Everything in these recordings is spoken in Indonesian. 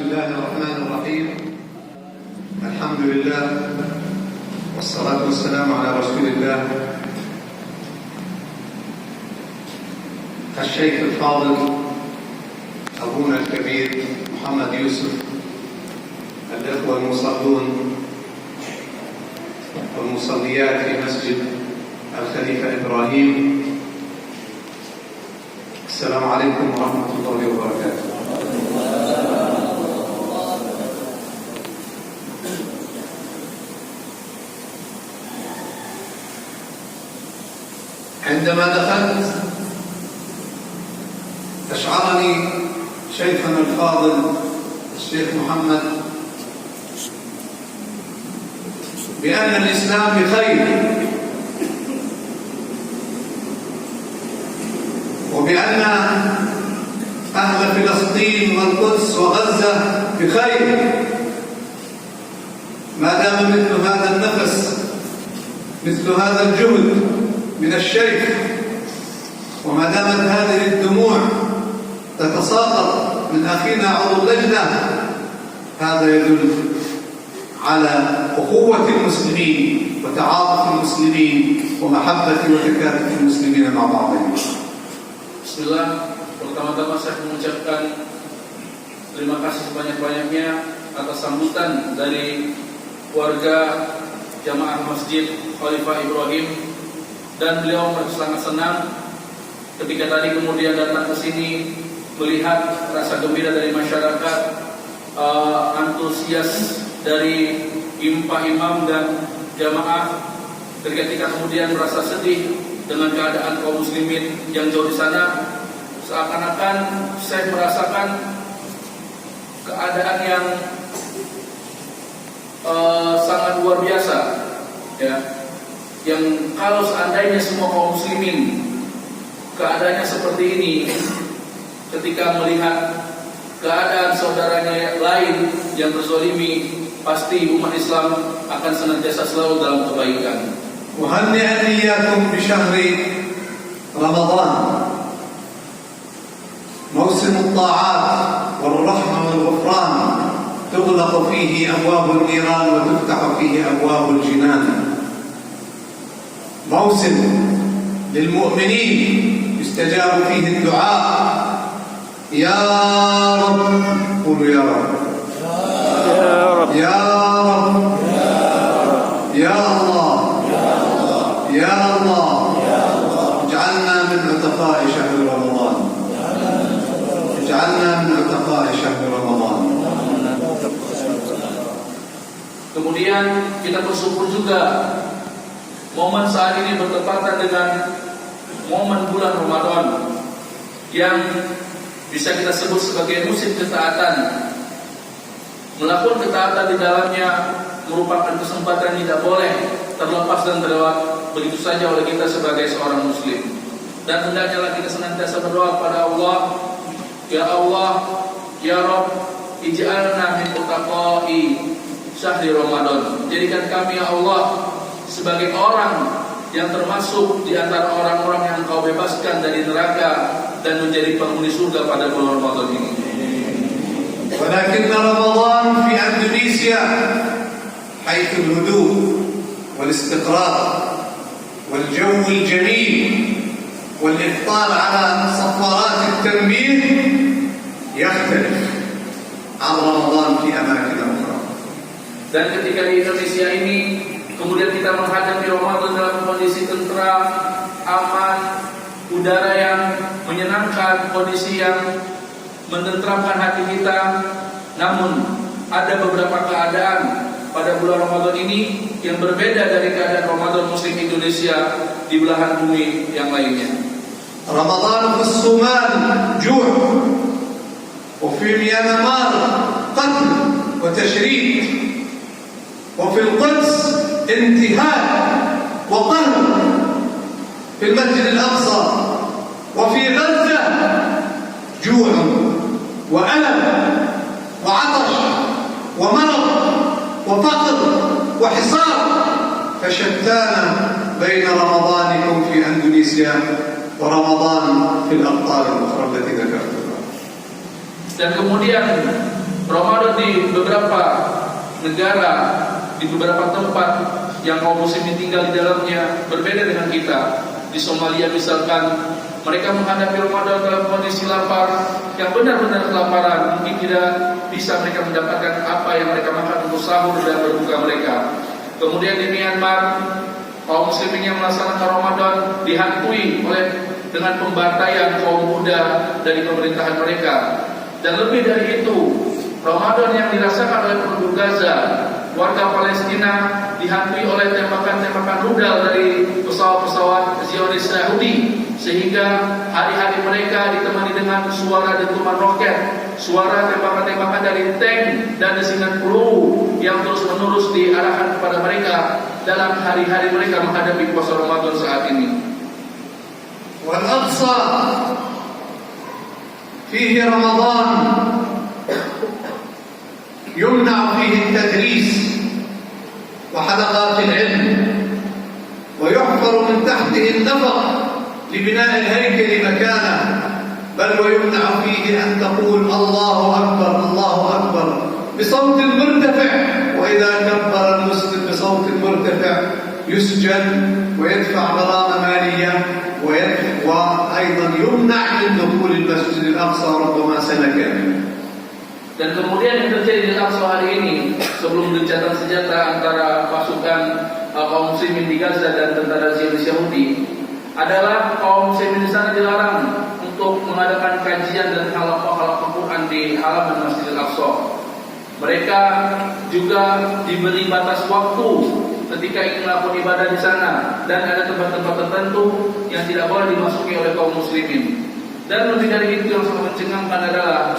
الله الرحمن الرحيم. الحمد لله والصلاة والسلام على رسول الله الشيخ الفاضل أبونا الكبير محمد يوسف، الإخوة المصلون والمصليات في مسجد الخليفة إبراهيم، السلام عليكم ورحمة الله وبركاته. عندما دخلت أشعرني شيخنا الفاضل الشيخ محمد بأن الإسلام بخير، وبأن أهل فلسطين والقدس وغزة بخير ما دام مثل هذا النفس، مثل هذا الجهد من الشيخ، وما دامت هذه الدموع تتساقط من أخينا عضو اللجنة، هذا يدل على أخوة المسلمين وتعاطف المسلمين ومحبة وتكاتف المسلمين مع بعضهم. Bismillah, pertama-tama saya mengucapkan terima kasih sebanyak-banyaknya atas sambutan dari warga jamaah Masjid Khalifah Ibrahim, dan beliau sangat senang ketika tadi kemudian datang ke sini melihat rasa gembira dari masyarakat, antusias dari Pak Imam dan jamaah, ketika kemudian merasa sedih dengan keadaan kaum muslimin yang jauh di sana. Seakan-akan saya merasakan keadaan yang sangat luar biasa, ya. Yang kalau seandainya semua kaum muslimin keadaannya seperti ini, ketika melihat keadaan saudaranya yang lain yang terzalimi, pasti umat Islam akan senantiasa selalu dalam kebaikan. وهنئا إياكم بشهر رمضان، موسم الطاعات والرحمة والغفران، تغلق فيه أبواب النيران وتفتح فيه أبواب الجنان، موسم للمؤمنين يستجاب فيه الدعاء. يا رب، قولوا يا رب، يا رب، يا الله، يا الله، اجعلنا من عتقاء شهر رمضان، اجعلنا من عتقاء شهر رمضان. Kemudian kita bersyukur juga momen saat ini bertepatan dengan momen bulan Ramadan yang bisa kita sebut sebagai musim ketaatan. Melakukan ketaatan di dalamnya merupakan kesempatan yang tidak boleh terlepas dan terlewat begitu saja oleh kita sebagai seorang muslim. Dan hendaknya kita senantiasa berdoa kepada Allah, ya Allah, ya Rabb, ij'alna min uttaqai syahri Ramadan. Jadikan kami ya Allah sebagai orang yang termasuk di antara orang-orang yang Engkau bebaskan dari neraka dan menjadi penghuni surga pada bulan Ramadan ini. ولكن رمضان في إندونيسيا حيث الهدوء والاستقرار والجو الجميل والإفطار على صفارات التنبيه يختلف عن رمضان في أماكن أخرى. Dan ketika di Indonesia ini kemudian kita menghadapi Ramadan dalam kondisi tentram, aman, udara yang menyenangkan, kondisi yang menenteramkan hati kita. Namun ada beberapa keadaan pada bulan Ramadan ini yang berbeda dari keadaan Ramadan Muslim Indonesia di belahan bumi yang lainnya. Ramadan في الصومال جوع، وفي ميانمار قتل وتشريد، وفي القدس انتهاك وقهر، في المسجد الأقصى وفي غزة جوع وألم وعطش ومرض وفقر وحصار، فشتان بين رمضانكم في أندونيسيا ورمضان في الأقطار الأخرى التي ذكرتها. Dan kemudian Ramadan di beberapa negara, di beberapa tempat yang kaum muslimin tinggal di dalamnya berbeda dengan kita. Di Somalia misalkan, mereka menghadapi Ramadan dalam kondisi lapar, yang benar-benar kelaparan. Mungkin tidak bisa mereka mendapatkan apa yang mereka makan untuk sahur dan berbuka mereka. Kemudian di Myanmar, kaum muslimin yang melaksanakan Ramadan dihantui dengan pembantaian kaum muda dari pemerintahan mereka. Dan lebih dari itu, Ramadan yang dirasakan oleh penduduk Gaza, warga Palestina, dihantui oleh tembakan-tembakan rudal dari pesawat-pesawat Zionis Yahudi, sehingga hari-hari mereka ditemani dengan suara dentuman roket, suara tembakan-tembakan dari tank dan desingan peluru yang terus-menerus diarahkan kepada mereka dalam hari-hari mereka menghadapi puasa Ramadan saat ini. Wal-Aqsa fihi Ramadan يمنع فيه التدريس وحلقات العلم ويحفر من تحته النفق لبناء الهيكل مكانه، بل ويمنع فيه أن تقول الله أكبر الله أكبر بصوت مرتفع، وإذا كبر المسلم بصوت مرتفع يسجن ويدفع غرامة مالية وأيضا يمنع من دخول المسجد الأقصى ربما سنة كاملة. Dan kemudian yang terjadi di Al-Aqsa hari ini, sebelum gencatan senjata antara pasukan kaum muslimin di Gaza dan tentara Zionis Yahudi, adalah kaum muslimin di sana dilarang untuk mengadakan kajian dan halaqah Quran di halaman Masjid Al-Aqsa. Mereka juga diberi batas waktu ketika ingin melakukan ibadah di sana, dan ada tempat-tempat tertentu yang tidak boleh dimasuki oleh kaum muslimin. Dan lebih dari itu, yang sangat mencengangkan adalah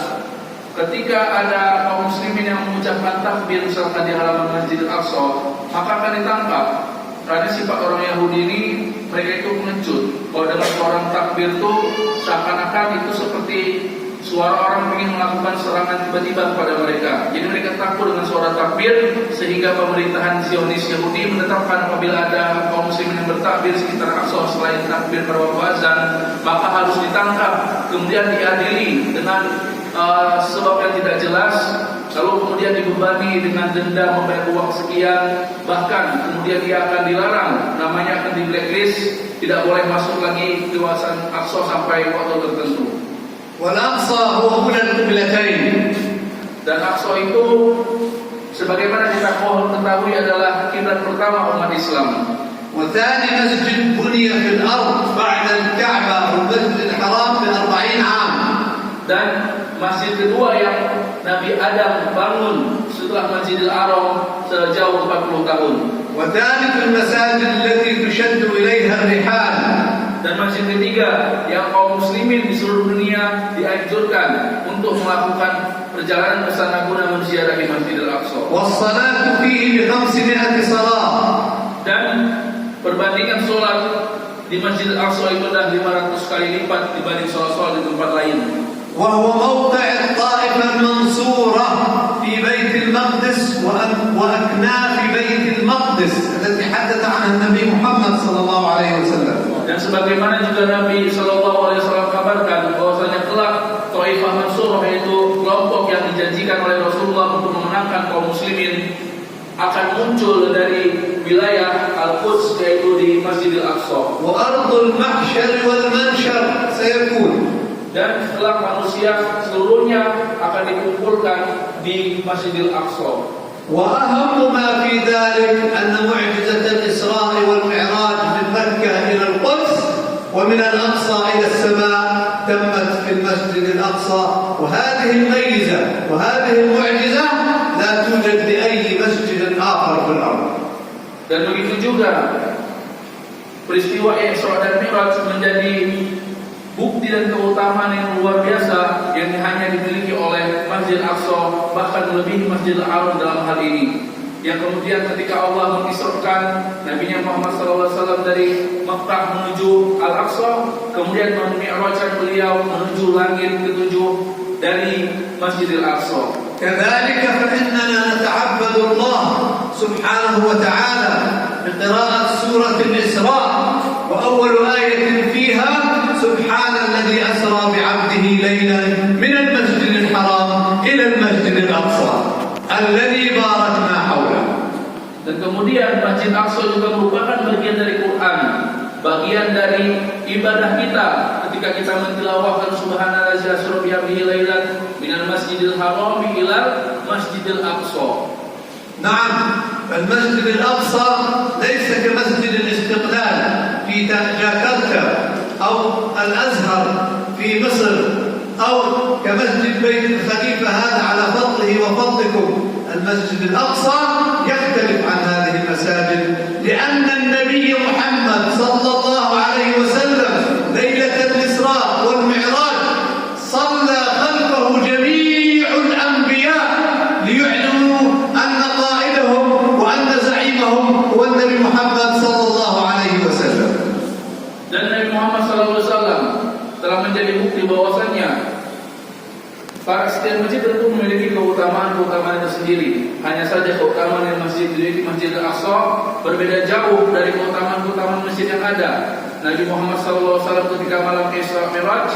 ketika ada kaum muslimin yang mengucapkan takbir misalkan di halaman Masjid Al-Aqsa, maka akan ditangkap. Karena sifat orang Yahudi ini, mereka itu mengecut. Kalau dengan orang takbir itu seakan-akan itu seperti suara orang ingin melakukan serangan tiba-tiba kepada mereka. Jadi mereka takut dengan suara takbir, sehingga pemerintahan Zionis Yahudi menetapkan apabila ada kaum muslimin yang bertakbir sekitar Al-Aqsa selain takbir pada waktu azan, maka harus ditangkap, kemudian diadili dengan sebab yang tidak jelas, lalu kemudian dibebani dengan denda membayar uang sekian, bahkan kemudian dia akan dilarang, namanya akan di blacklist, tidak boleh masuk lagi ke kawasan Aqsa sampai waktu tertentu. Wal-Aqsa huwa ula al-qiblatain. Dan Aqsa itu sebagaimana kita ketahui adalah kiblat pertama umat Islam. وثاني مسجد بني في الأرض بعد الكعبة والمسجد الحرام ب40 عام. Dan masjid kedua yang Nabi Adam bangun setelah Masjidil Haram sejauh 40 tahun. وثالث المساجد التي تشد إليها الرحال. Dan masjid ketiga yang kaum muslimin di seluruh dunia dianjurkan untuk melakukan perjalanan ke sana guna menziarahi Masjidil Aqsa. والصلاة فيه ب500 صلاة. Dan perbandingan sholat di Masjidil Aqsa itu adalah 500 kali lipat dibanding sholat-sholat di tempat lain. وهو موقع الطائفة المنصورة في بيت المقدس وأكناف بيت المقدس التي حدث عنها النبي محمد صلى الله عليه وسلم. Dan sebagaimana juga Nabi Shallallahu Alaihi Wasallam kabarkan bahwasanya kelak Taifah Mansurah, yaitu kelompok yang dijanjikan oleh Rasulullah untuk memenangkan kaum muslimin, akan muncul dari wilayah Al-Quds, yaitu di Masjidil Aqsa. وأرض المحشر والمنشر سيكون. Dan setelah manusia seluruhnya akan dikumpulkan di Masjidil Aqsa. وأهم ما في ذلك أن معجزة الإسراء والمعراج من مكة إلى القدس ومن الأقصى إلى السماء تمت في المسجد الأقصى، وهذه الميزة وهذه المعجزة لا توجد لأي مسجد آخر في الأرض. Dan begitu juga peristiwa Isra dan Mi'raj menjadi bukti dan keutamaan yang luar biasa yang hanya dimiliki oleh Masjid Aqsa, bahkan melebihi Masjidil Haram dalam hal ini. Yang kemudian ketika Allah mengisrakan Nabi Muhammad SAW dari Makkah menuju Al-Aqsa, kemudian memi'rajkan beliau menuju langit ketujuh dari Masjidil Aqsa. كذلك فإننا نتعبد الله سبحانه وتعالى بقراءة سورة الإسراء، وأول آية فيها سبحان الذي أسرى بعبده ليلا من المسجد الحرام إلى المسجد الأقصى. الذي باركنا حوله. Dan kemudian Masjid Aqsa juga merupakan bagian dari Quran, bagian dari ibadah kita ketika kita mentilawahkan subhanallazi asra bi abdihi lailan minal masjidil haram ila masjidil aqsa. نعم، المسجد الأقصى ليس كمسجد الاستقلال في جاكرتا أو الأزهر في مصر أو كمسجد بيت الخليفة هذا على فضله وفضلكم. المسجد الأقصى يختلف عن هذه المساجد لأن النبي محمد صلى الله عليه وسلم ليلة الإسراء والمعراج صلى خلفه جميع الأنبياء ليعلنوا أن قائدهم وأن زعيمهم هو النبي محمد صلى الله عليه وسلم. Dan Nabi Muhammad SAW telah menjadi bukti bahwasannya setiap masjid tentu memiliki keutamaan-keutamaan tersendiri. Hanya saja keutamaan yang masjid di Masjid Al-Aqsa berbeda jauh dari keutamaan-keutamaan masjid yang ada. Nabi Muhammad SAW ketika malam Isra Mi'raj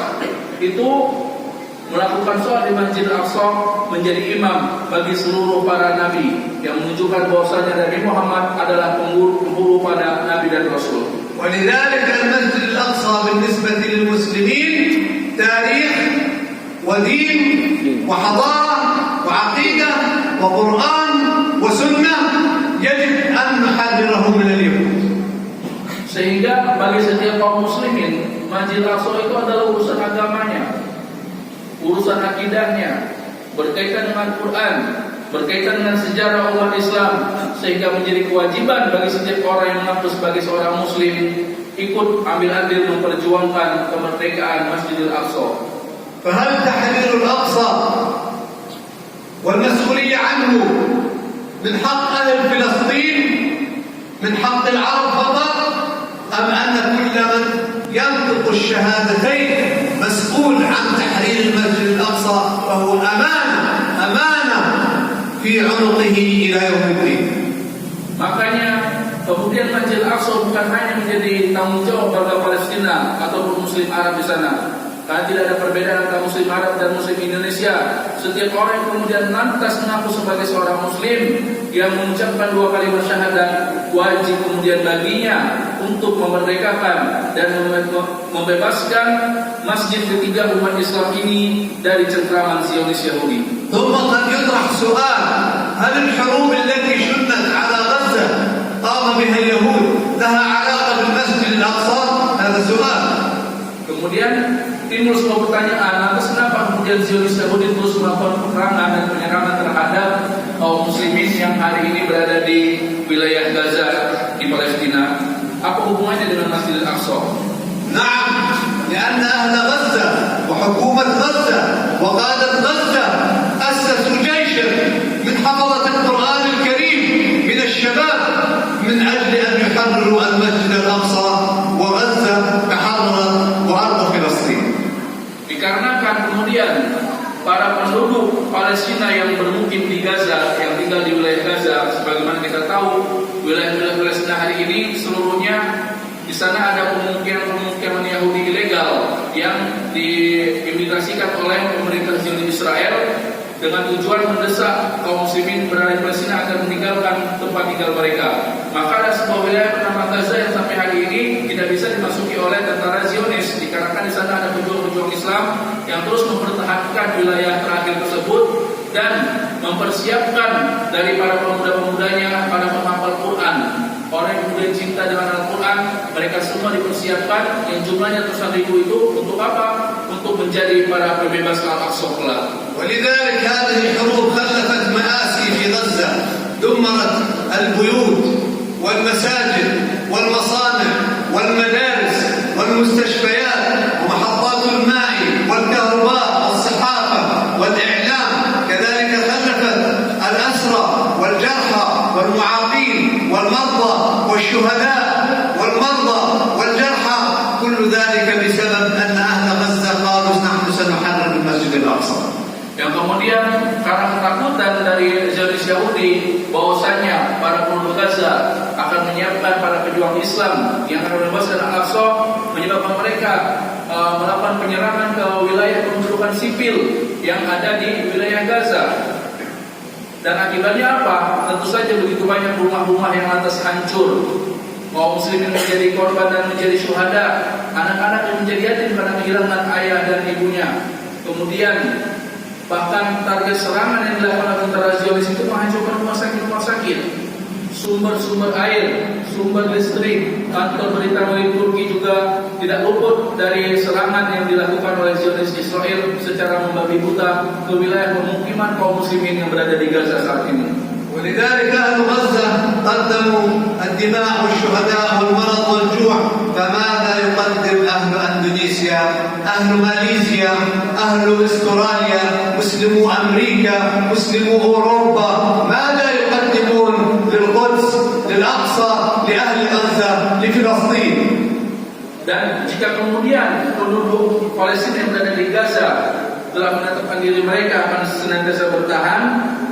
itu melakukan sholat di Masjid Al-Aqsa, menjadi imam bagi seluruh para nabi, yang menunjukkan bahwasanya Nabi Muhammad adalah pemburu pada nabi dan rasul. ولذلك المسجد الأقصى بالنسبة للمسلمين تاريخ ودين وحضارة وعقيدة وقرآن وسنة يجب أن نحرره من اليهود. Sehingga bagi setiap kaum muslimin, Masjid Al-Aqsa itu adalah urusan agamanya, urusan akidahnya, berkaitan dengan Quran, berkaitan dengan sejarah umat Islam, sehingga menjadi kewajiban bagi setiap orang yang mengaku sebagai seorang muslim ikut ambil andil memperjuangkan kemerdekaan Masjidil Aqsa. فهل تحرير الأقصى والمسؤولية عنه من حق أهل فلسطين، من حق العرب فقط، أم أن كل من ينطق الشهادتين مسؤول عن تحرير المسجد الأقصى فهو أمانة في عنقه إلى يوم الدين. Makanya kemudian Masjid Al-Aqsa bukan hanya menjadi tanggung jawab warga Palestina ataupun Muslim Arab di sana. Karena tidak ada perbedaan antara Muslim Arab dan Muslim Indonesia. Setiap orang yang kemudian lantas mengaku sebagai seorang Muslim yang mengucapkan dua kalimat syahadat, wajib kemudian baginya untuk memerdekakan dan membebaskan masjid ketiga umat Islam ini dari cengkraman Zionis Yahudi. ثم قد يطرح سؤال: هل الحروب التي شنت على غزة قام بها اليهود لها علاقة بالمسجد الأقصى؟ هذا سؤال. Kemudian timbul sebuah pertanyaan, lantas kenapa kemudian Zionis Yahudi terus melakukan peperangan dan penyerangan terhadap kaum muslimin yang hari ini berada di wilayah Gaza di Palestina? Apa hubungannya dengan Masjid Al-Aqsa? نعم، لأن أهل غزة وحكومة غزة وقادة غزة أسسوا جيشا من حفظة القرآن الكريم من الشباب من أجل أن يحرروا المسجد الأقصى وغزة تحررت وأرض فلسطين. Dikarenakan kemudian para penduduk Palestina yang bermukim di Gaza, yang tinggal di wilayah Gaza, sebagaimana kita tahu wilayah-wilayah Palestina hari ini seluruhnya di sana ada pemukiman Yahudi ilegal yang diimigrasikan oleh pemerintah Zionis Israel dengan tujuan mendesak kaum muslimin berada di Palestina agar meninggalkan tempat tinggal mereka. Maka ada sebuah wilayah bernama Gaza yang sampai hari ini tidak bisa dimasuki oleh tentara Zionis, dikarenakan di sana ada pejuang-pejuang Islam yang terus mempertahankan wilayah terakhir tersebut dan mempersiapkan dari para pemuda-pemudanya, para penghafal Quran, orang yang kemudian cinta dengan Al-Quran, mereka semua dipersiapkan yang jumlahnya ratusan ribu itu untuk apa? Untuk menjadi para pembebas Al-Aqsa kelak. ولذلك هذه الحروب خلفت مآسي في غزة، دمرت البيوت والمساجد والمصانع والمدارس والمستشفيات ومحطات الماء والكهرباء والصحافة والإعلام، كذلك خلفت الأسرى والجرحى والمعاقين والمرضى والشهداء والمرضى والجرحى، كل ذلك بسبب أن أهل غزة قالوا نحن سنحرر المسجد الأقصى. Yang kemudian karena ketakutan dari Zionis Yahudi bahwasanya para penduduk Gaza akan menyiapkan para pejuang Islam yang akan membebaskan Al-Aqsa, menyebabkan mereka melakukan penyerangan ke wilayah pendudukan sipil yang ada di wilayah Gaza. Dan akibatnya apa? Tentu saja begitu banyak rumah-rumah yang lantas hancur. Kaum muslimin menjadi korban dan menjadi syuhada. Anak-anak yang menjadi yatim karena kehilangan ayah dan ibunya. Kemudian bahkan target serangan yang dilakukan oleh tentara Zionis itu menghancurkan rumah sakit, sumber-sumber air, sumber listrik. Kantor berita milik Turki juga tidak luput dari serangan yang dilakukan oleh Zionis Israel secara membabi buta ke wilayah pemukiman kaum muslimin yang berada di Gaza saat ini. ولذلك أهل غزة قدموا الدماء والشهداء والمرض والجوع، فماذا يقدم أهل أندونيسيا، أهل ماليزيا، أهل أستراليا، مسلمو أمريكا، مسلمو أوروبا؟ ماذا يقدمون للقدس، للأقصى، لأهل غزة، لفلسطين؟ Dan jika kemudian penduduk Palestina yang berada di Gaza telah menetapkan diri mereka akan senantiasa bertahan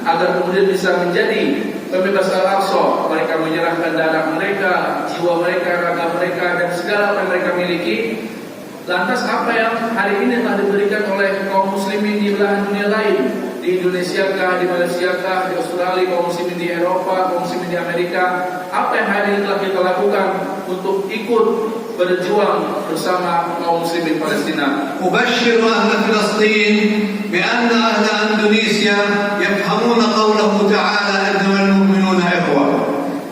agar kemudian bisa menjadi pembebas Al-Aqsa, mereka menyerahkan darah mereka, jiwa mereka, raga mereka, dan segala apa yang mereka miliki. Lantas apa yang hari ini telah diberikan oleh kaum muslimin di belahan dunia lain, di Indonesia kah, di Malaysia kah, di Australia, kaum muslimin di Eropa, kaum muslimin di Amerika? Apa yang hari ini telah kita lakukan untuk ikut berjuang bersama kaum muslimin Palestina? أبشر أهل فلسطين بأن أهل أندونيسيا يفهمون قوله تعالى إنما المؤمنون إخوة،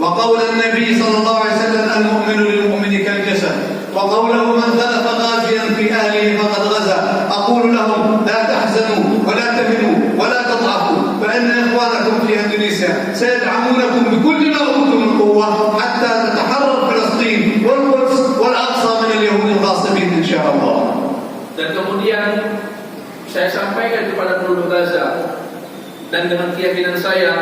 وقول النبي صلى الله عليه وسلم المؤمن للمؤمن كالجسد، وقوله من خلف غازيا في أهله فقد غزا. أقول لهم لا تحزنوا ولا تهنوا ولا تضعفوا، فإن إخوانكم في أندونيسيا سيدعمونكم بكل ما أوتوا من قوة حتى تتحرر فلسطين والقدس والأقصى من اليهود الغاصبين إن شاء الله. Dan kemudian saya sampaikan kepada penduduk Gaza dan dengan keyakinan saya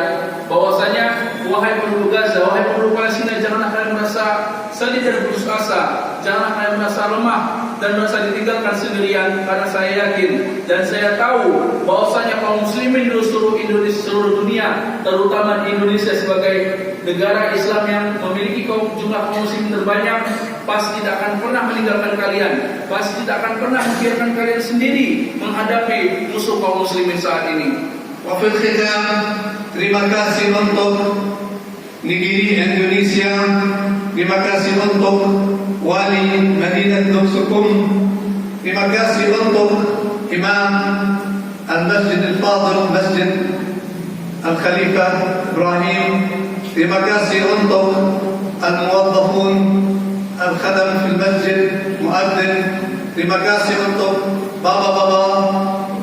bahwasanya wahai penduduk Gaza, wahai penduduk Palestina, janganlah kalian merasa sedih dan putus asa, janganlah kalian merasa lemah dan merasa ditinggalkan sendirian, karena saya yakin dan saya tahu bahwasanya kaum muslimin di seluruh Indonesia, seluruh dunia, terutama di Indonesia sebagai negara Islam yang memiliki jumlah kaum muslimin terbanyak, pasti tidak akan pernah meninggalkan kalian, pasti tidak akan pernah membiarkan kalian sendiri menghadapi musuh kaum muslimin saat ini. وفي الختام terima kasih untuk negeri Indonesia, terima kasih untuk wali Madinah Nusukun, terima kasih untuk Imam Al-Masjid Al-Fadil, Masjid Al-Khalifah Ibrahim, terima kasih untuk Al-Muwaddafun Al-Khadam fil Masjid Muadzin, terima kasih untuk bapa-bapa,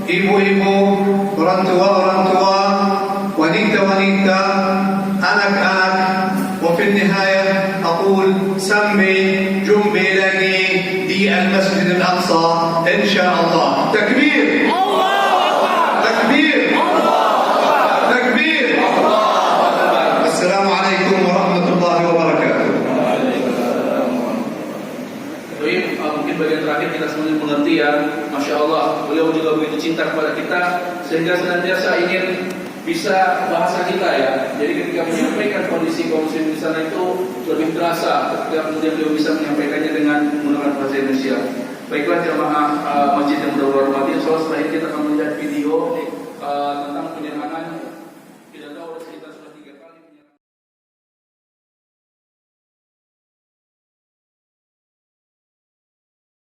ibu-ibu, orang tua, wanita, anak-anak. وفي النهاية أقول سمي جنبي لني دي المسجد الأقصى إن شاء الله. تكبير تكبير تكبير. السلام عليكم ورحمة الله وبركاته. Mungkin bagian terakhir kita semuanya mengerti ya, Masya Allah, beliau juga begitu cinta kepada kita sehingga senantiasa ingin bisa bahasa kita ya. Jadi ketika menyampaikan kondisi kaum muslimin di sana itu lebih terasa ketika kemudian beliau bisa menyampaikannya dengan menggunakan bahasa Indonesia. Baiklah jamaah masjid yang berdoa